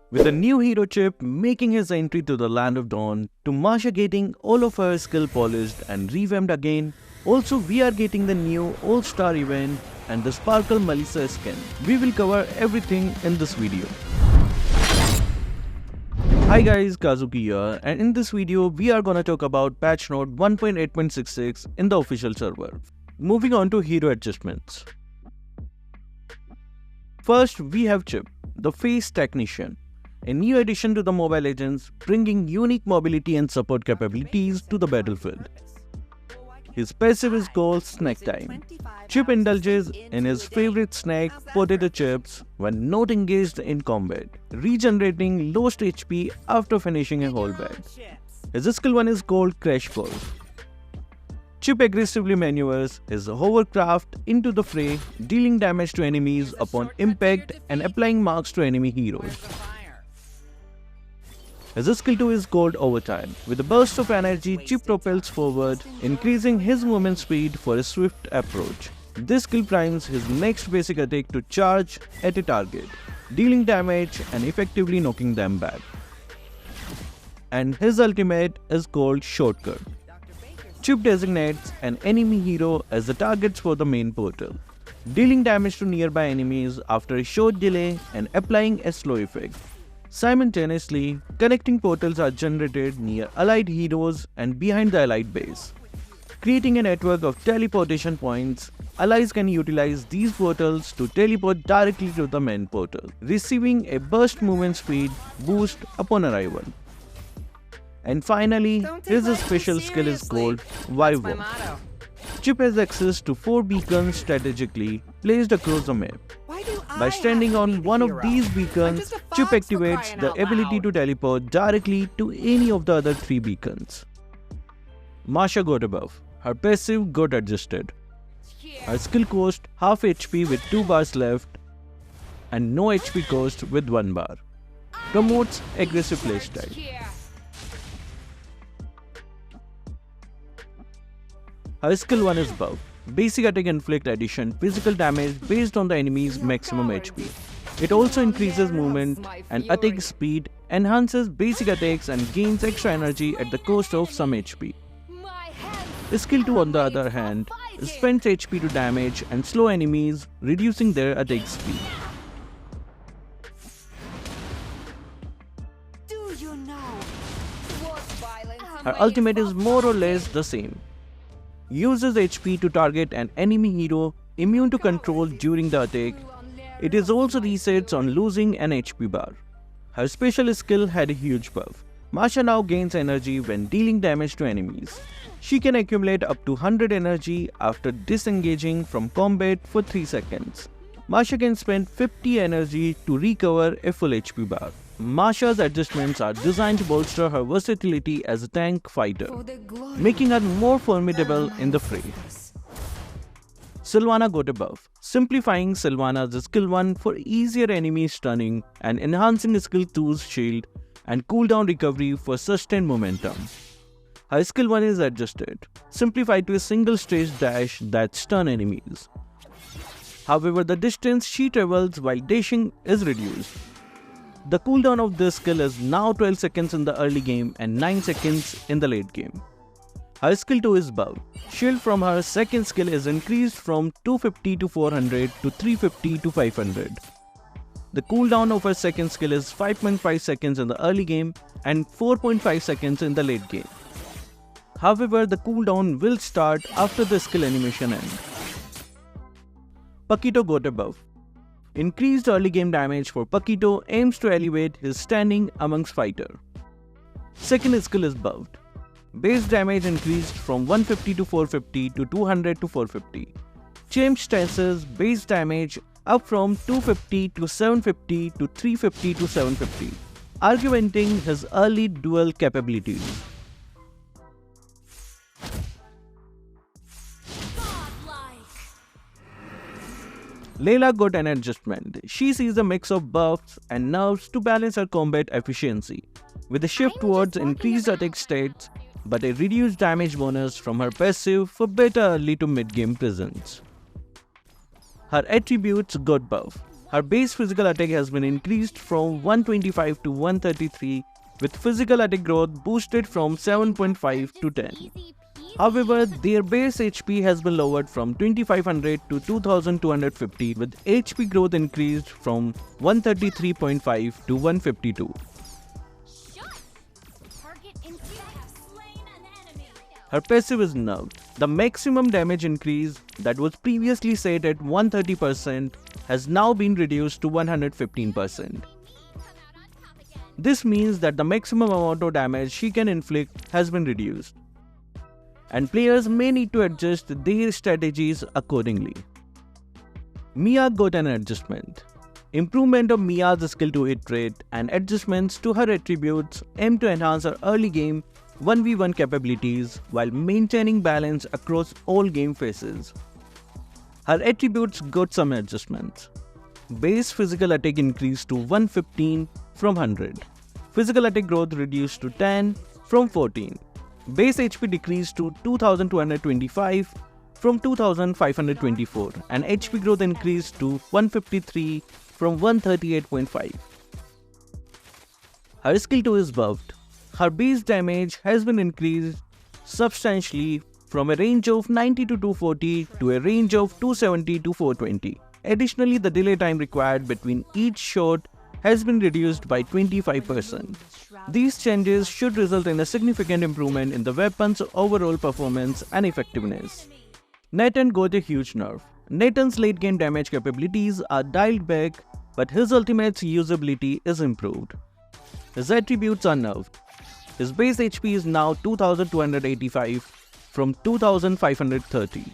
With a new hero Chip making his entry to the Land of Dawn, to Masha getting all of her skill polished and revamped again, also we are getting the new All-Star event and the Sparkle Melissa skin. We will cover everything in this video. Hi guys, Kazuki here, and in this video we are gonna talk about patch note 1.8.66 in the official server. Moving on to hero adjustments. First we have Chip, the Face Technician, a new addition to the Mobile Legends, bringing unique mobility and support capabilities to the battlefield. His passive is called Snack Time. Chip indulges in his favorite snack, potato chips, when not engaged in combat, regenerating lost HP after finishing a whole bag. His skill 1 is called Crash Course. Chip aggressively maneuvers his hovercraft into the fray, dealing damage to enemies upon impact and applying marks to enemy heroes. His skill 2 is called Overtime. With a burst of energy, Chip propels forward, increasing his movement speed for a swift approach. This skill primes his next basic attack to charge at a target, dealing damage and effectively knocking them back. And his ultimate is called Shortcut. Chip designates an enemy hero as the targets for the main portal, dealing damage to nearby enemies after a short delay and applying a slow effect. Simultaneously, connecting portals are generated near allied heroes and behind the allied base. Creating a network of teleportation points, allies can utilize these portals to teleport directly to the main portal, receiving a burst movement speed boost upon arrival. And finally, his special skill is called Revamp. Chip has access to 4 beacons strategically placed across the map. By standing on one of these beacons, Chip activates the ability to teleport directly to any of the other 3 beacons. Masha got a buff. Her passive got adjusted. Her skill cost half HP with 2 bars left and no HP cost with 1 bar. Promotes aggressive playstyle. Her skill 1 is buff. Basic attack inflict addition physical damage based on the enemy's maximum HP. It also increases movement and attack speed, enhances basic attacks and gains extra energy at the cost of some HP. Skill 2 on the other hand, spends HP to damage and slow enemies, reducing their attack speed. Her ultimate is more or less the same. Uses HP to target an enemy hero immune to control during the attack. It is also resets on losing an HP bar. Her special skill had a huge buff. Masha now gains energy when dealing damage to enemies. She can accumulate up to 100 energy after disengaging from combat for 3 seconds. Masha can spend 50 energy to recover a full HP bar. Masha's adjustments are designed to bolster her versatility as a tank fighter, making her more formidable in the fray. Sylvana got a buff, simplifying Sylvana's skill 1 for easier enemy stunning and enhancing skill 2's shield and cooldown recovery for sustained momentum. Her skill 1 is adjusted, simplified to a single stage dash that stun enemies. However, the distance she travels while dashing is reduced. The cooldown of this skill is now 12 seconds in the early game and 9 seconds in the late game. Her skill 2 is buff. Shield from her second skill is increased from 250 to 400 to 350 to 500. The cooldown of her second skill is 5.5 seconds in the early game and 4.5 seconds in the late game. However, the cooldown will start after the skill animation ends. Paquito got a buff. Increased early game damage for Paquito aims to elevate his standing amongst fighters. Second skill is buffed. Base damage increased from 150 to 450 to 200 to 450. Change stances base damage up from 250 to 750 to 350 to 750, augmenting his early dual capabilities. Layla got an adjustment. She sees a mix of buffs and nerfs to balance her combat efficiency, with a shift towards increased attack stats but a reduced damage bonus from her passive for better early to mid-game presence. Her attributes got buff. Her base physical attack has been increased from 125 to 133, with physical attack growth boosted from 7.5 to 10. However, their base HP has been lowered from 2500 to 2250, with HP growth increased from 133.5 to 152. Her passive is nerfed. The maximum damage increase that was previously set at 130% has now been reduced to 115%. This means that the maximum amount of damage she can inflict has been reduced, and players may need to adjust their strategies accordingly. Mia got an adjustment. Improvement of Mia's skill to hit rate and adjustments to her attributes aim to enhance her early game 1v1 capabilities while maintaining balance across all game phases. Her attributes got some adjustments. Base physical attack increased to 115 from 100. Physical attack growth reduced to 10 from 14. Base HP decreased to 2225 from 2524, and HP growth increased to 153 from 138.5. Her skill 2 is buffed. Her base damage has been increased substantially from a range of 90 to 240 to a range of 270 to 420. Additionally, the delay time required between each shot has been reduced by 25%. These changes should result in a significant improvement in the weapon's overall performance and effectiveness. Nathan got a huge nerf. Nathan's late game damage capabilities are dialed back, but his ultimate's usability is improved. His attributes are nerfed. His base HP is now 2285 from 2530.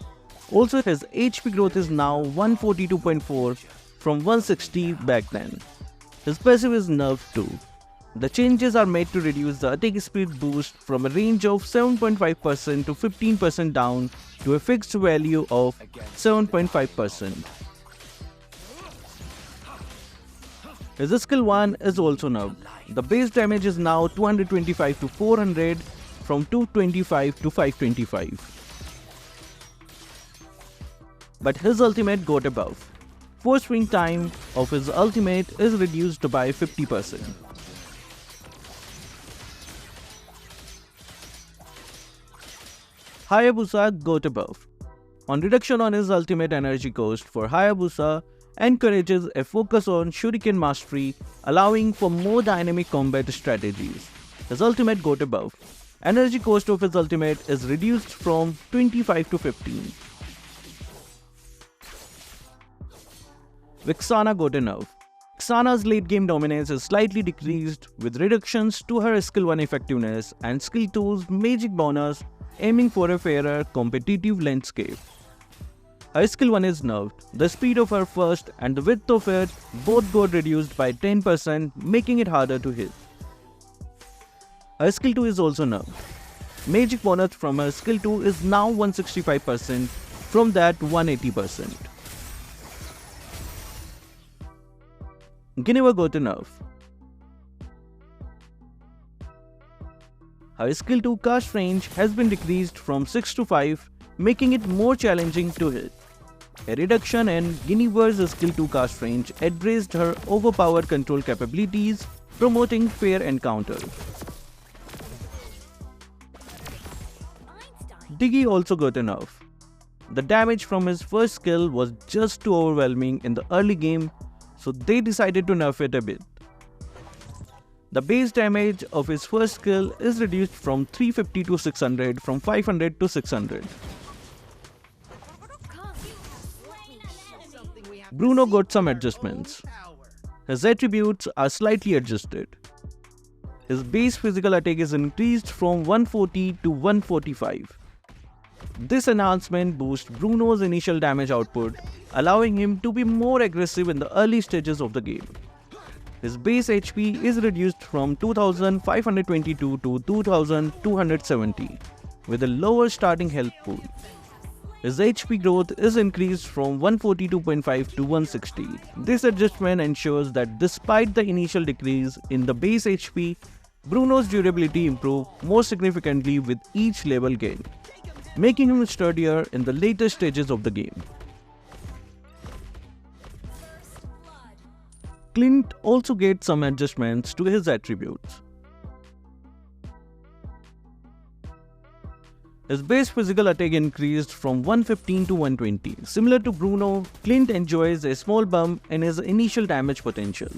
Also, his HP growth is now 142.4 from 160 back then. His passive is nerfed too. The changes are made to reduce the attack speed boost from a range of 7.5% to 15% down to a fixed value of 7.5%. His skill 1 is also nerfed. The base damage is now 225 to 400 from 225 to 525. But his ultimate got a buff. Force swing time of his ultimate is reduced by 50%. Hayabusa got a buff. On reduction on his ultimate energy cost for Hayabusa encourages a focus on shuriken mastery, allowing for more dynamic combat strategies. His ultimate got a buff. Energy cost of his ultimate is reduced from 25 to 15. Vixana got a nerf. Vixana's late game dominance is slightly decreased with reductions to her skill 1 effectiveness and skill 2's magic bonus, aiming for a fairer competitive landscape. Her skill 1 is nerfed. The speed of her first and the width of it both got reduced by 10%, making it harder to hit. Her skill 2 is also nerfed. Magic bonus from her skill 2 is now 165% from that 180%. Guinevere got a nerf. Her skill 2 cast range has been decreased from 6 to 5, making it more challenging to hit. A reduction in Guinevere's skill 2 cast range addressed her overpowered control capabilities, promoting fair encounters. Diggy also got a nerf. The damage from his first skill was just too overwhelming in the early game, so they decided to nerf it a bit. The base damage of his first skill is reduced from 350 to 600, from 500 to 600. Bruno got some adjustments. His attributes are slightly adjusted. His base physical attack is increased from 140 to 145. This enhancement boosts Bruno's initial damage output, allowing him to be more aggressive in the early stages of the game. His base HP is reduced from 2522 to 2270, with a lower starting health pool. His HP growth is increased from 142.5 to 160. This adjustment ensures that despite the initial decrease in the base HP, Bruno's durability improves more significantly with each level gain, making him sturdier in the later stages of the game. Clint also gets some adjustments to his attributes. His base physical attack increased from 115 to 120. Similar to Bruno, Clint enjoys a small bump in his initial damage potential.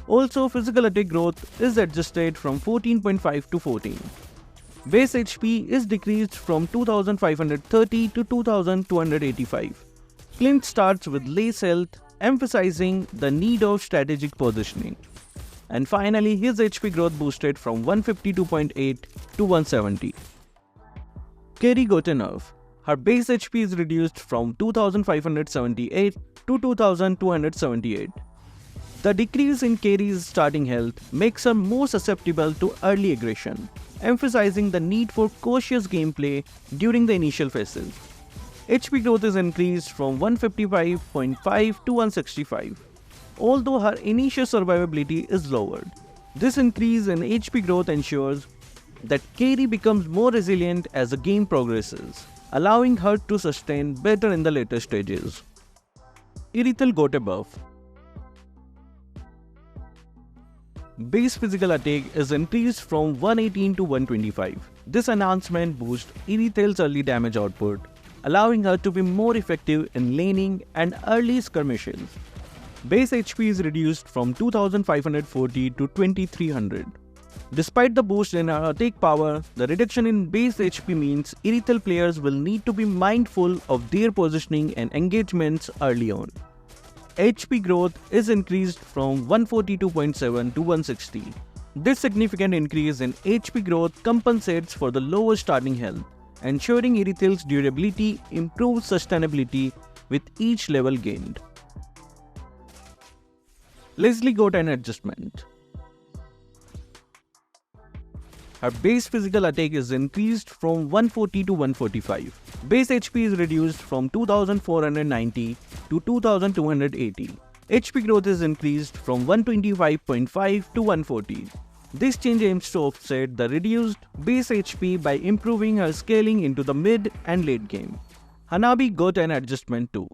Also, physical attack growth is adjusted from 14.5 to 14. Base HP is decreased from 2530 to 2285. Clint starts with less health, emphasizing the need of strategic positioning. And finally, his HP growth boosted from 152.8 to 170. Kairi got a nerf. Her base HP is reduced from 2578 to 2278. The decrease in Kairi's starting health makes her more susceptible to early aggression, emphasizing the need for cautious gameplay during the initial phases. HP growth is increased from 155.5 to 165, although her initial survivability is lowered. This increase in HP growth ensures that Kairi becomes more resilient as the game progresses, allowing her to sustain better in the later stages. Irithel got a buff. Base physical attack is increased from 118 to 125. This enhancement boosts Irithel's early damage output, allowing her to be more effective in laning and early skirmishes. Base HP is reduced from 2540 to 2300. Despite the boost in her attack power, the reduction in base HP means Irithel players will need to be mindful of their positioning and engagements early on. HP growth is increased from 142.7 to 160. This significant increase in HP growth compensates for the lower starting health, ensuring Irithel's durability improves sustainability with each level gained. Leslie got an adjustment. Her base physical attack is increased from 140 to 145. Base HP is reduced from 2490 to 2280. HP growth is increased from 125.5 to 140. This change aims to offset the reduced base HP by improving her scaling into the mid and late game. Hanabi got an adjustment too.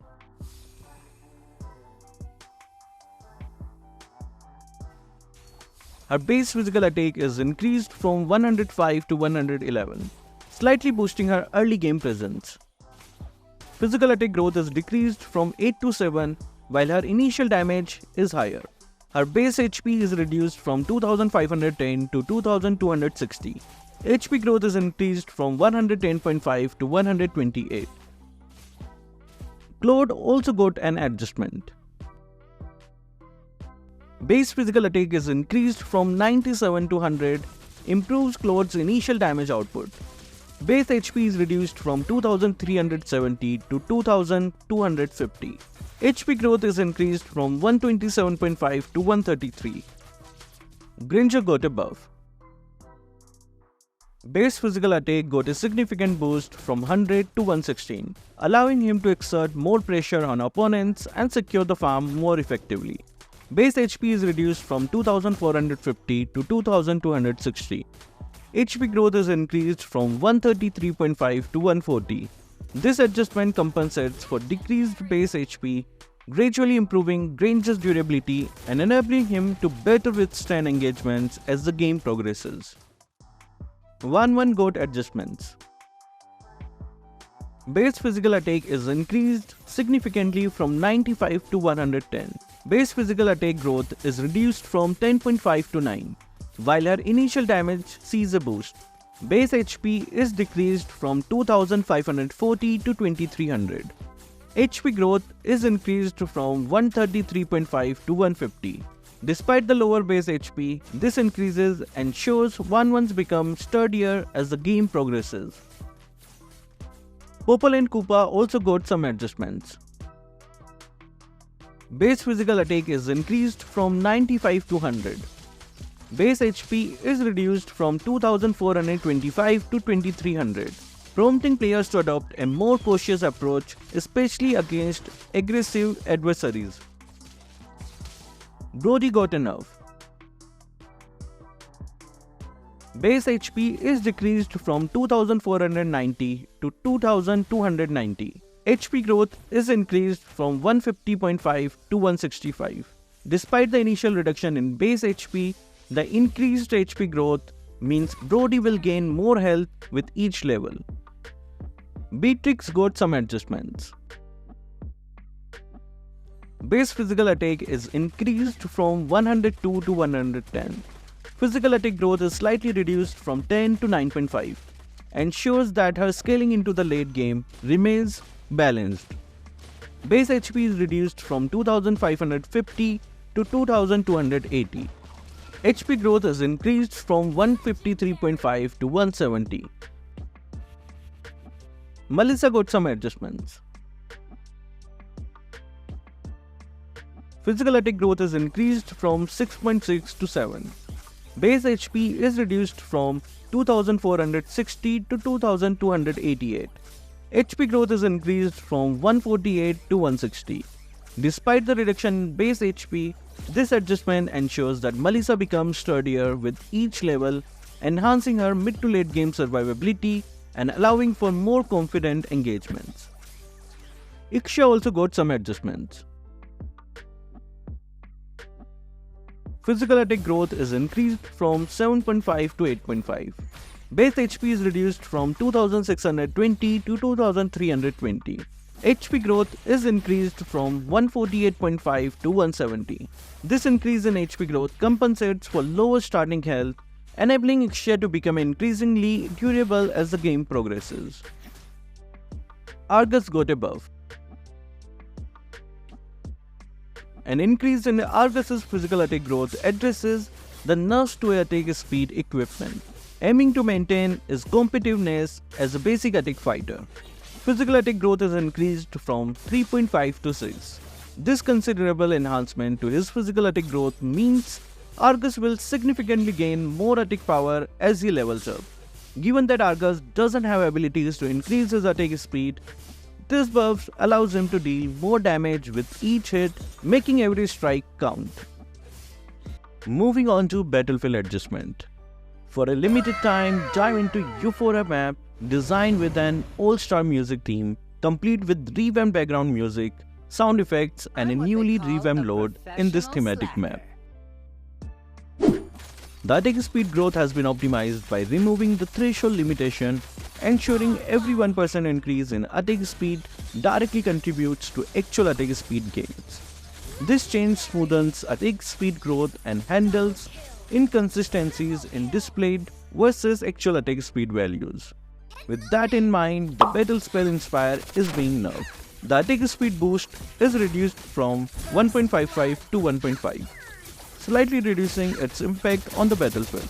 Her base physical attack is increased from 105 to 111, slightly boosting her early game presence. Physical attack growth is decreased from 8 to 7, while her initial damage is higher. Her base HP is reduced from 2510 to 2260. HP growth is increased from 110.5 to 128. Claude also got an adjustment. Base physical attack is increased from 97 to 100, improves Claude's initial damage output. Base HP is reduced from 2370 to 2250. HP growth is increased from 127.5 to 133. Granger got a buff. Base physical attack got a significant boost from 100 to 116, allowing him to exert more pressure on opponents and secure the farm more effectively. Base HP is reduced from 2450 to 2260. HP growth is increased from 133.5 to 140. This adjustment compensates for decreased base HP, gradually improving Granger's durability and enabling him to better withstand engagements as the game progresses. 1-1 got adjustments. Base physical attack is increased significantly from 95 to 110. Base physical attack growth is reduced from 10.5 to 9, while her initial damage sees a boost. Base HP is decreased from 2540 to 2300. HP growth is increased from 133.5 to 150. Despite the lower base HP, this increases and shows 1-1s become sturdier as the game progresses. Popol and Koopa also got some adjustments. Base physical attack is increased from 95 to 100. Base HP is reduced from 2425 to 2300, prompting players to adopt a more cautious approach, especially against aggressive adversaries. Brody got a nerf. Base HP is decreased from 2490 to 2290. HP growth is increased from 150.5 to 165. Despite the initial reduction in base HP, the increased HP growth means Brody will gain more health with each level. Beatrix got some adjustments. Base physical attack is increased from 102 to 110. Physical attack growth is slightly reduced from 10 to 9.5, ensures that her scaling into the late game remains balanced. Base HP is reduced from 2550 to 2280. HP growth is increased from 153.5 to 170. Melissa got some adjustments. Physical attack growth is increased from 6.6 to 7. Base HP is reduced from 2460 to 2288. HP growth is increased from 148 to 160. Despite the reduction in base HP, this adjustment ensures that Melissa becomes sturdier with each level, enhancing her mid to late game survivability and allowing for more confident engagements. Iksha also got some adjustments. Physical attack growth is increased from 7.5 to 8.5. Base HP is reduced from 2620 to 2320. HP growth is increased from 148.5 to 170. This increase in HP growth compensates for lower starting health, enabling Iksha to become increasingly durable as the game progresses. Argus got a buff. An increase in Argus's physical attack growth addresses the nerfs to attack speed equipment, aiming to maintain his competitiveness as a basic attack fighter. Physical attack growth is increased from 3.5 to 6. This considerable enhancement to his physical attack growth means Argus will significantly gain more attack power as he levels up. Given that Argus doesn't have abilities to increase his attack speed, this buff allows him to deal more damage with each hit, making every strike count. Moving on to Battlefield adjustment. For a limited time, dive into Euphoria map designed with an all-star music theme, complete with revamped background music, sound effects and a newly revamped load in this thematic map. The attack speed growth has been optimized by removing the threshold limitation, ensuring every 1% increase in attack speed directly contributes to actual attack speed gains. This change smoothens attack speed growth and handles inconsistencies in displayed versus actual attack speed values. With that in mind, the Battle Spell Inspire is being nerfed. The attack speed boost is reduced from 1.55 to 1.5. Slightly reducing its impact on the battlefield.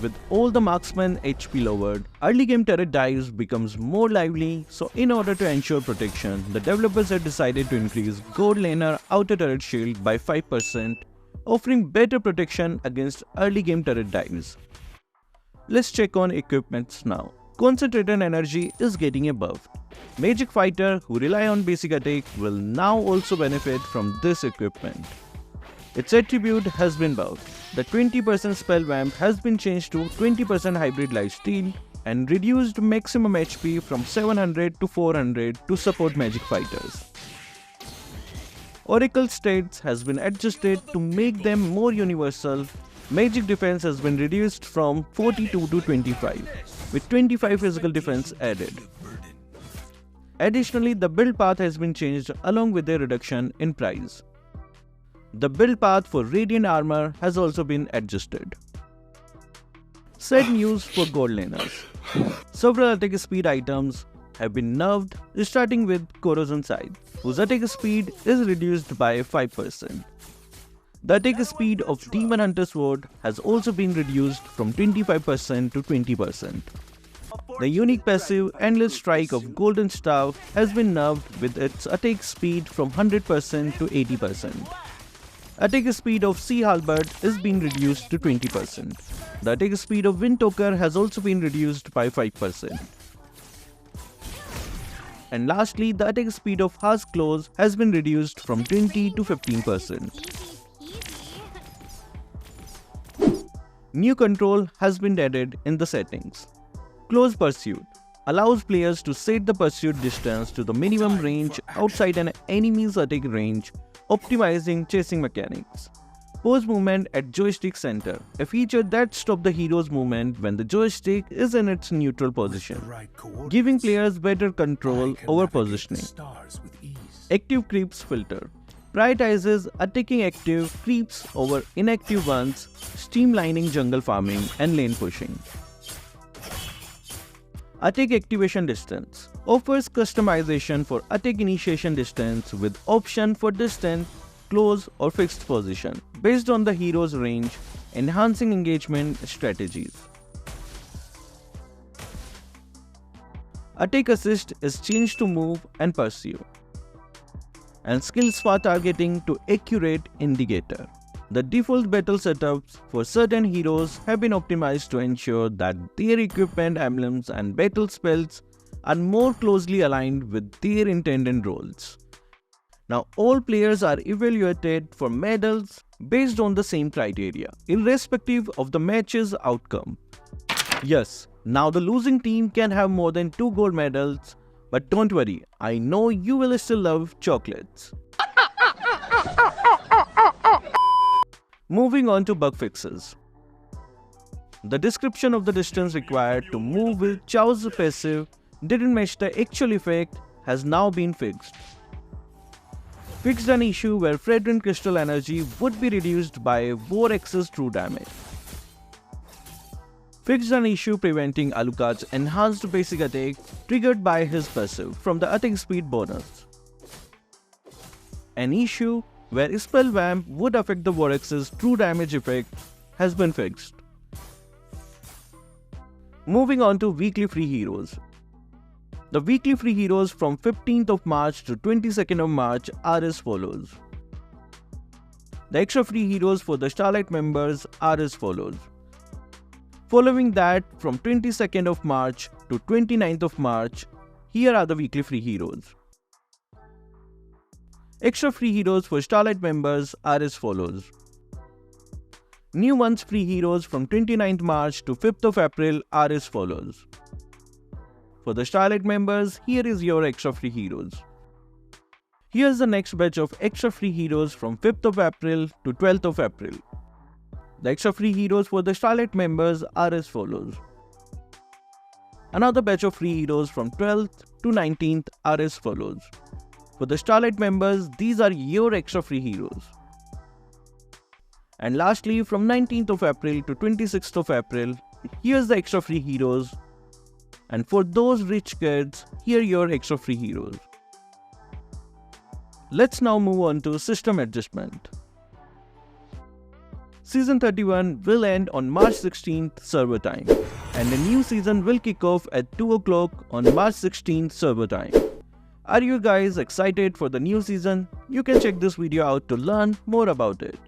With all the Marksman HP lowered, early game turret dives becomes more lively, so in order to ensure protection, the developers have decided to increase Gold Laner outer turret shield by 5%, offering better protection against early game turret dives. Let's check on equipments now. Concentrated energy is getting a buff. Magic fighter who rely on basic attack will now also benefit from this equipment. Its attribute has been buffed. The 20% spell vamp has been changed to 20% hybrid lifesteal and reduced maximum HP from 700 to 400 to support magic fighters. Oracle stats has been adjusted to make them more universal. Magic defense has been reduced from 42 to 25, with 25 physical defense added. Additionally, the build path has been changed along with a reduction in price. The build path for Radiant Armor has also been adjusted. Sad news for Gold Laners. Several attack speed items have been nerfed, starting with Corrosion Scythe, whose attack speed is reduced by 5%. The attack speed of Demon Hunter Sword has also been reduced from 25% to 20%. The unique passive Endless Strike of Golden Staff has been nerfed with its attack speed from 100% to 80%. Attack speed of Sea Halberd is being reduced to 20%. The attack speed of Windtalker has also been reduced by 5%. And lastly, the attack speed of Husk Claws has been reduced from 20 to 15%. New control has been added in the settings. Close Pursuit allows players to set the pursuit distance to the minimum range outside an enemy's attack range, optimizing chasing mechanics. Pose movement at joystick center, a feature that stops the hero's movement when the joystick is in its neutral position, giving players better control over positioning. Active creeps filter prioritizes attacking active creeps over inactive ones, streamlining jungle farming and lane pushing. Attack activation distance offers customization for attack initiation distance with option for distant, close or fixed position based on the hero's range, enhancing engagement strategies. Attack assist is changed to move and pursue, and skill spot targeting to accurate indicator. The default battle setups for certain heroes have been optimized to ensure that their equipment, emblems and battle spells are more closely aligned with their intended roles. Now all players are evaluated for medals based on the same criteria, irrespective of the match's outcome. Yes, now the losing team can have more than 2 gold medals, but don't worry, I know you will still love chocolates. Moving on to bug fixes. The description of the distance required to move with Chao's passive didn't match the actual effect has now been fixed. Fixed an issue where fragrant crystal energy would be reduced by Vorex's true damage. Fixed an issue preventing Alucard's enhanced basic attack triggered by his passive from the attack speed bonus. An issue where Spell Vamp would affect the Vorex's true damage effect has been fixed. Moving on to weekly free heroes. The weekly free heroes from 15th of March to 22nd of March are as follows. The extra free heroes for the Starlight members are as follows. Following that, from 22nd of March to 29th of March, here are the weekly free heroes. Extra free heroes for Starlight members are as follows. New month's free heroes from 29th March to 5th of April are as follows. For the Starlight members, here is your extra free heroes. Here's the next batch of extra free heroes from 5th of April to 12th of April. The extra free heroes for the Starlight members are as follows. Another batch of free heroes from 12th to 19th are as follows. For the Starlight members, these are your extra free heroes. And lastly, from 19th of April to 26th of April, here's the extra free heroes. And for those rich kids, here are your extra free heroes. Let's now move on to system adjustment. Season 31 will end on March 16th server time, and the new season will kick off at 2 o'clock on March 16th server time. Are you guys excited for the new season? You can check this video out to learn more about it.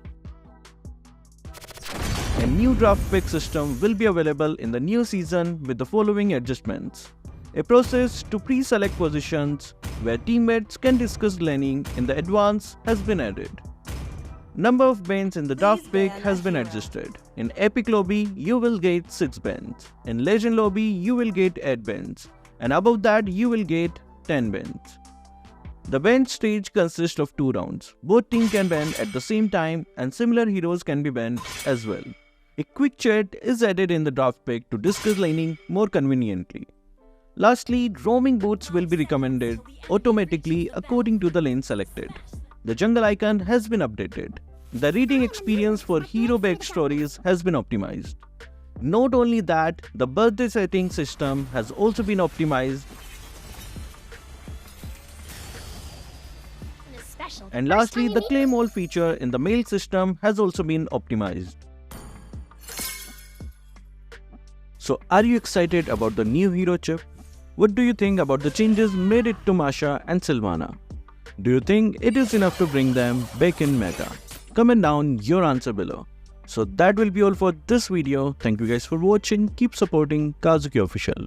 A new draft pick system will be available in the new season with the following adjustments. A process to pre-select positions where teammates can discuss laning in the advance has been added. Number of bans in the draft pick has been adjusted. In Epic Lobby, you will get 6 bans. In Legend Lobby, you will get 8 bans. And above that, you will get 10 bans. The ban stage consists of 2 rounds. Both teams can ban at the same time and similar heroes can be banned as well. A quick chat is added in the draft pick to discuss laning more conveniently. Lastly, roaming boots will be recommended automatically according to the lane selected. The jungle icon has been updated. The reading experience for hero backstories has been optimized. Not only that, the birthday setting system has also been optimized. And lastly, the claim all feature in the mail system has also been optimized. So are you excited about the new hero chip? What do you think about the changes made it to Masha and Sylvana? Do you think it is enough to bring them back in meta? Comment down your answer below. So that will be all for this video. Thank you guys for watching. Keep supporting Kazuki Official.